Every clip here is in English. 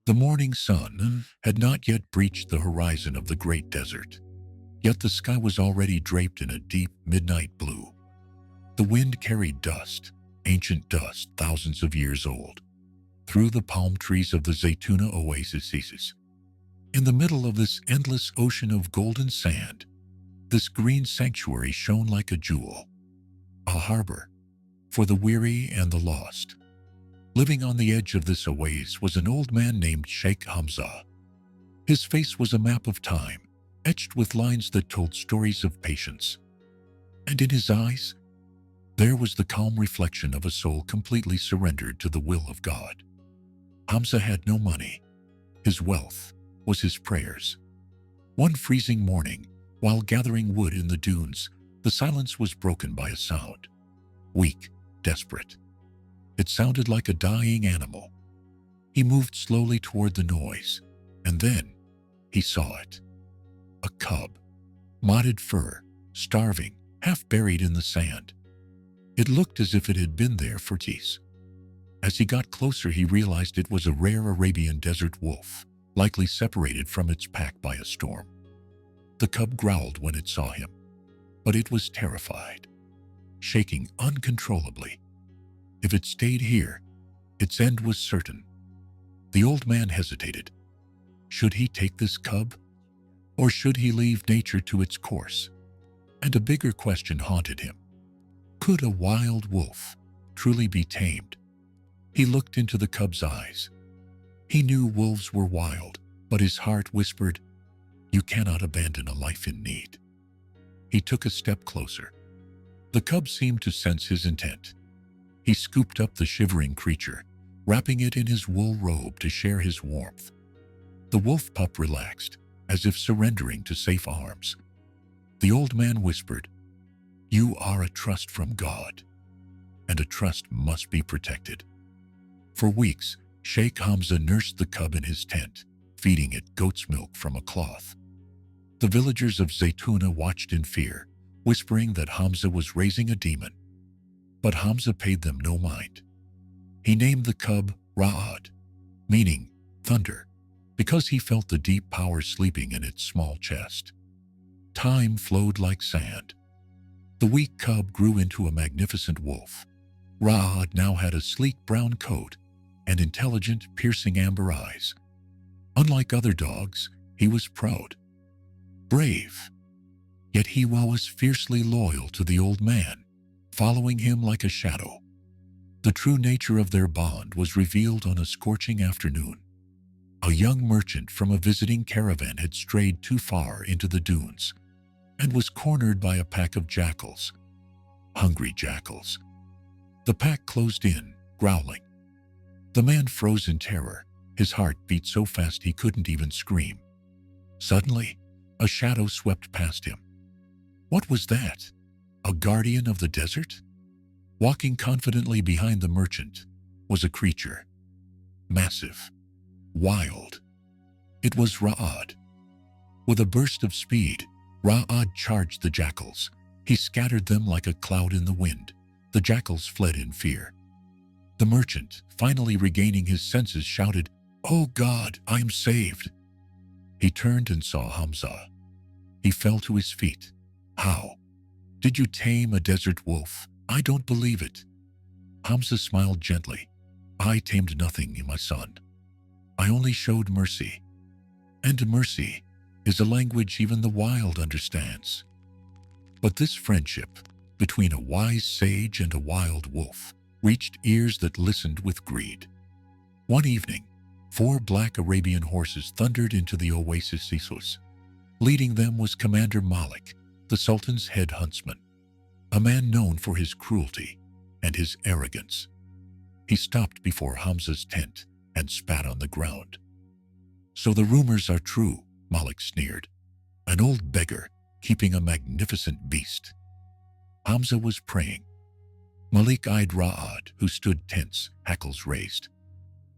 The morning sun had not yet breached the horizon of the great desert, yet the sky was already draped in a deep midnight blue. The wind carried dust, ancient dust thousands of years old, through the palm trees of the Zaytuna oasis. In the middle of this endless ocean of golden sand, this green sanctuary shone like a jewel, a harbor for the weary and the lost. Living on the edge of this oasis was an old man named Sheikh Hamza. His face was a map of time, etched with lines that told stories of patience. And in his eyes, there was the calm reflection of a soul completely surrendered to the will of God. Hamza had no money. His wealth was his prayers. One freezing morning, while gathering wood in the dunes, the silence was broken by a sound. Weak, desperate. It sounded like a dying animal. He moved slowly toward the noise, and then he saw it. A cub, matted fur, starving, half buried in the sand. It looked as if it had been there for days. As he got closer, he realized it was a rare Arabian desert wolf, likely separated from its pack by a storm. The cub growled when it saw him, but it was terrified, shaking uncontrollably. If it stayed here, its end was certain. The old man hesitated. Should he take this cub? Or should he leave nature to its course? And a bigger question haunted him. Could a wild wolf truly be tamed? He looked into the cub's eyes. He knew wolves were wild, but his heart whispered, "You cannot abandon a life in need." He took a step closer. The cub seemed to sense his intent. He scooped up the shivering creature, wrapping it in his wool robe to share his warmth. The wolf pup relaxed, as if surrendering to safe arms. The old man whispered, "You are a trust from God, and a trust must be protected." For weeks, Sheikh Hamza nursed the cub in his tent, feeding it goat's milk from a cloth. The villagers of Zaytuna watched in fear, whispering that Hamza was raising a demon. But Hamza paid them no mind. He named the cub Ra'ad, meaning thunder, because he felt the deep power sleeping in its small chest. Time flowed like sand. The weak cub grew into a magnificent wolf. Ra'ad now had a sleek brown coat and intelligent, piercing amber eyes. Unlike other dogs, he was proud, brave. Yet he was fiercely loyal to the old man, following him like a shadow. The true nature of their bond was revealed on a scorching afternoon. A young merchant from a visiting caravan had strayed too far into the dunes and was cornered by a pack of jackals, hungry jackals. The pack closed in, growling. The man froze in terror. His heart beat so fast he couldn't even scream. Suddenly, a shadow swept past him. What was that? A guardian of the desert? Walking confidently behind the merchant was a creature. Massive. Wild. It was Ra'ad. With a burst of speed, Ra'ad charged the jackals. He scattered them like a cloud in the wind. The jackals fled in fear. The merchant, finally regaining his senses, shouted, "Oh God, I am saved!" He turned and saw Hamza. He fell to his feet. "How? Did you tame a desert wolf? I don't believe it." Hamza smiled gently. "I tamed nothing, my son. I only showed mercy. And mercy is a language even the wild understands." But this friendship between a wise sage and a wild wolf reached ears that listened with greed. One evening, 4 black Arabian horses thundered into the oasis. Leading them was Commander Malik, the Sultan's head huntsman, a man known for his cruelty and his arrogance. He stopped before Hamza's tent and spat on the ground. "So the rumors are true," Malik sneered. "An old beggar keeping a magnificent beast." Hamza was praying. Malik eyed Ra'ad, who stood tense, hackles raised.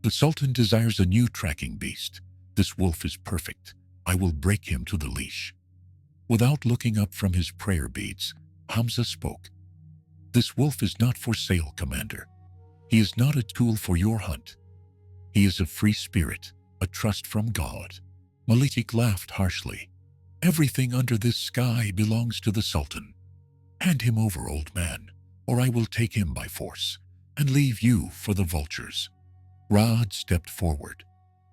"The Sultan desires a new tracking beast. This wolf is perfect. I will break him to the leash." Without looking up from his prayer beads, Hamza spoke. "This wolf is not for sale, Commander. He is not a tool for your hunt. He is a free spirit, a trust from God. Malik laughed harshly. Everything under this sky belongs to the Sultan. Hand him over, old man, or I will take him by force and leave you for the vultures. Ra'ad stepped forward,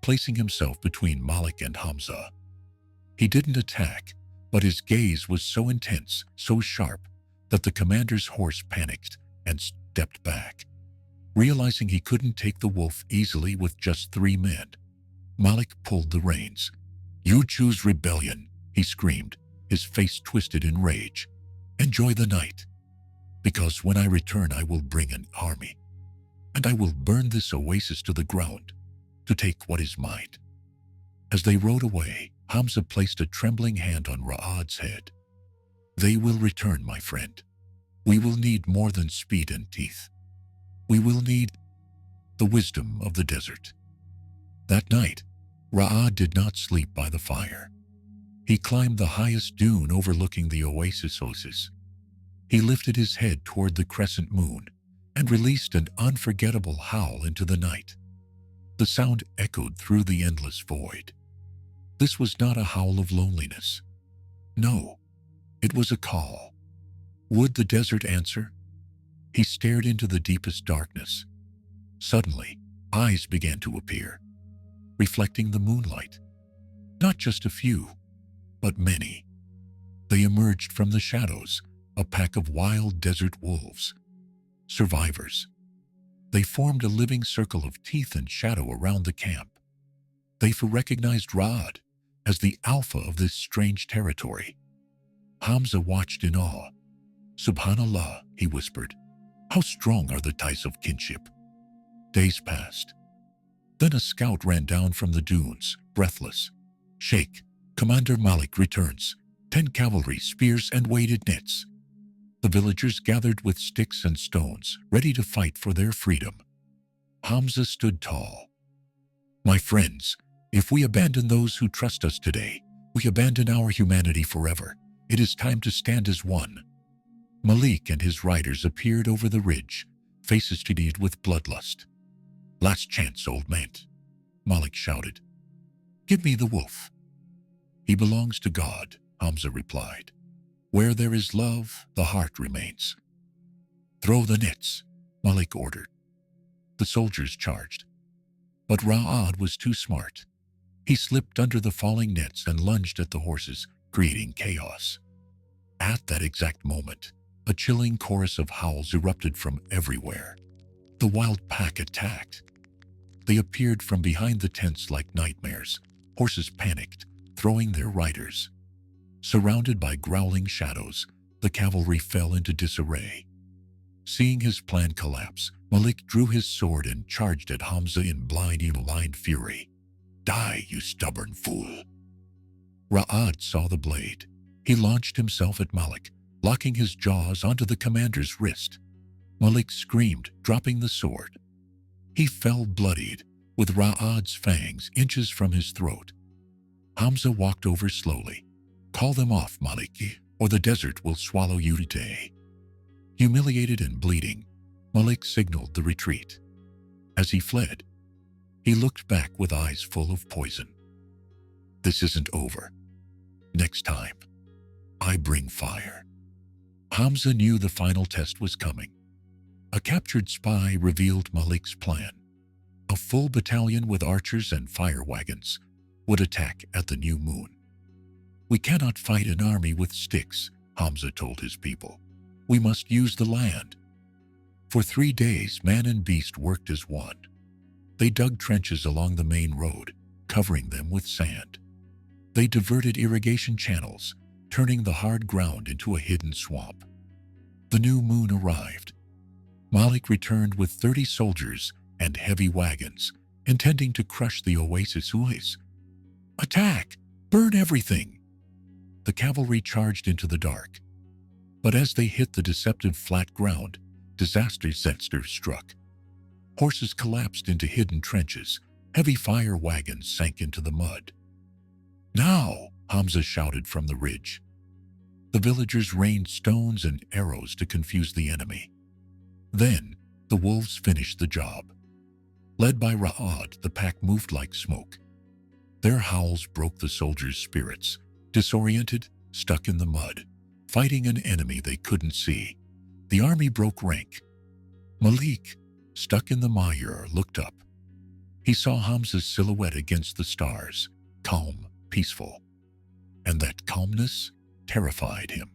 placing himself between Malik and Hamza. He didn't attack, but his gaze was so intense, so sharp, that the commander's horse panicked and stepped back. Realizing he couldn't take the wolf easily with just 3 men, Malik pulled the reins. "You choose rebellion," he screamed, his face twisted in rage. "Enjoy the night, because when I return I will bring an army, and I will burn this oasis to the ground to take what is mine." As they rode away, Hamza placed a trembling hand on Ra'ad's head. "They will return, my friend. We will need more than speed and teeth. We will need the wisdom of the desert." That night, Ra'ad did not sleep by the fire. He climbed the highest dune overlooking the oasis. He lifted his head toward the crescent moon and released an unforgettable howl into the night. The sound echoed through the endless void. This was not a howl of loneliness. No, it was a call. Would the desert answer? He stared into the deepest darkness. Suddenly, eyes began to appear, reflecting the moonlight. Not just a few, but many. They emerged from the shadows, a pack of wild desert wolves. Survivors. They formed a living circle of teeth and shadow around the camp. They recognized Ra'ad as the alpha of this strange territory. Hamza watched in awe. "Subhanallah," he whispered. "How strong are the ties of kinship?" Days passed. Then a scout ran down from the dunes, breathless. "Sheikh, Commander Malik returns. 10 cavalry, spears, and weighted nets." The villagers gathered with sticks and stones, ready to fight for their freedom. Hamza stood tall. "My friends, if we abandon those who trust us today, we abandon our humanity forever. It is time to stand as one." Malik and his riders appeared over the ridge, faces teeming with bloodlust. "Last chance, old man," Malik shouted. "Give me the wolf." "He belongs to God," Hamza replied. "Where there is love, the heart remains." "Throw the nets," Malik ordered. The soldiers charged. But Ra'ad was too smart. He slipped under the falling nets and lunged at the horses, creating chaos. At that exact moment, a chilling chorus of howls erupted from everywhere. The wild pack attacked. They appeared from behind the tents like nightmares. Horses panicked, throwing their riders. Surrounded by growling shadows, the cavalry fell into disarray. Seeing his plan collapse, Malik drew his sword and charged at Hamza in blind fury. "Die, you stubborn fool!" Ra'ad saw the blade. He launched himself at Malik, locking his jaws onto the commander's wrist. Malik screamed, dropping the sword. He fell bloodied, with Ra'ad's fangs inches from his throat. Hamza walked over slowly. "Call them off, Malik, or the desert will swallow you today." Humiliated and bleeding, Malik signaled the retreat. As he fled, he looked back with eyes full of poison. "This isn't over. Next time, I bring fire." Hamza knew the final test was coming. A captured spy revealed Malik's plan. A full battalion with archers and fire wagons would attack at the new moon. "We cannot fight an army with sticks," Hamza told his people. "We must use the land." For 3 days, man and beast worked as one. They dug trenches along the main road, covering them with sand. They diverted irrigation channels, turning the hard ground into a hidden swamp. The new moon arrived. Malik returned with 30 soldiers and heavy wagons, intending to crush the oasis. "Attack! Burn everything!" The cavalry charged into the dark. But as they hit the deceptive flat ground, disaster struck. Horses collapsed into hidden trenches. Heavy fire wagons sank into the mud. "Now!" Hamza shouted from the ridge. The villagers rained stones and arrows to confuse the enemy. Then, the wolves finished the job. Led by Ra'ad, the pack moved like smoke, Their howls broke the soldiers' spirits, disoriented, stuck in the mud, fighting an enemy they couldn't see. The army broke rank. Malik, stuck in the mire, looked up. He saw Hamza's silhouette against the stars, calm, peaceful. And that calmness terrified him.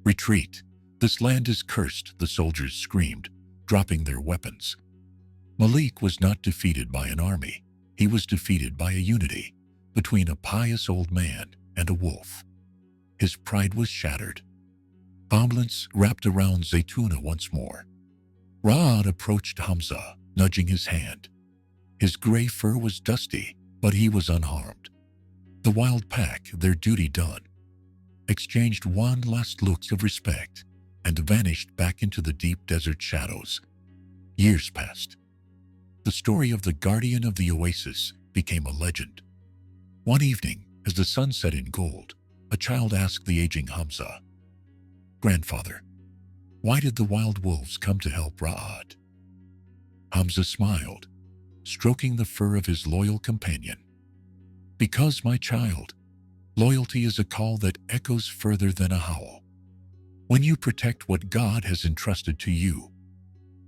"Retreat! This land is cursed," the soldiers screamed, dropping their weapons. Malik was not defeated by an army. He was defeated by a unity between a pious old man and a wolf. His pride was shattered. Ambulance wrapped around Zaytuna once more. Ra'ad approached Hamza, nudging his hand. His gray fur was dusty, but he was unharmed. The wild pack, their duty done, exchanged one last look of respect and vanished back into the deep desert shadows. Years passed. The story of the guardian of the oasis became a legend. One evening, as the sun set in gold, a child asked the aging Hamza, "Grandfather, why did the wild wolves come to help Ra'ad?" Hamza smiled, stroking the fur of his loyal companion. "Because, my child, loyalty is a call that echoes further than a howl. When you protect what God has entrusted to you,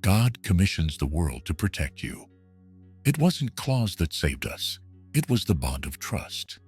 God commissions the world to protect you. It wasn't claws that saved us. It was the bond of trust."